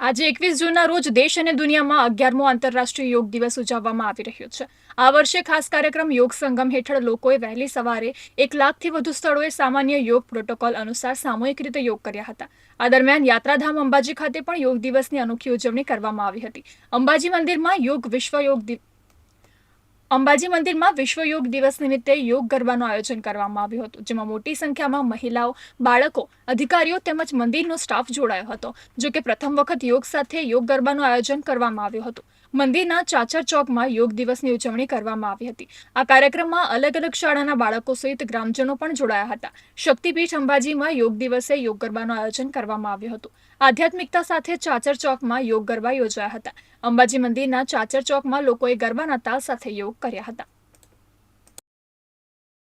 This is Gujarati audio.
આજે 21 જૂનના રોજ દેશ અને દુનિયામાં 11મો આંતરરાષ્ટ્રીય યોગ દિવસ ઉજવવામાં આવી રહ્યો છે। આ વર્ષે ખાસ કાર્યક્રમ યોગ સંગમ હેઠળ લોકોએ વહેલી સવારે 1 લાખથી વધુ સ્થળોએ સામાન્ય યોગ પ્રોટોકોલ અનુસાર સામૂહિક રીતે યોગ કર્યા હતા। આ દરમિયાન યાત્રાધામ અંબાજી ખાતે પણ યોગ દિવસની અનોખી ઉજવણી કરવામાં આવી હતી। અંબાજી મંદિરમાં વિશ્વ યોગ દિવસ નિમિત્તે યોગ ગરબાનું આયોજન કરવામાં આવ્યું હતું, જેમાં મોટી સંખ્યામાં મહિલાઓ, બાળકો, અધિકારીઓ તેમજ મંદિરનો સ્ટાફ જોડાયો હતો। જો કે પ્રથમ વખત યોગ સાથે યોગ ગરબાનું આયોજન કરવામાં આવ્યું હતું। મંદિરના ચાચર ચોકમાં યોગ દિવસની ઉજવણી કરવામાં આવી હતી। આ કાર્યક્રમમાં અલગ અલગ શાળાના બાળકો સહિત ગ્રામજનો પણ જોડાયા હતા। શક્તિપીઠ અંબાજીમાં યોગ દિવસે યોગ ગરબાનું આયોજન કરવામાં આવ્યું હતું। આધ્યાત્મિકતા સાથે ચાચર ચોકમાં યોગ ગરબા યોજાયા હતા। અંબાજી મંદિરના ચાચર ચોકમાં લોકોએ ગરબાના તાલ સાથે યોગ કર્યા હતા।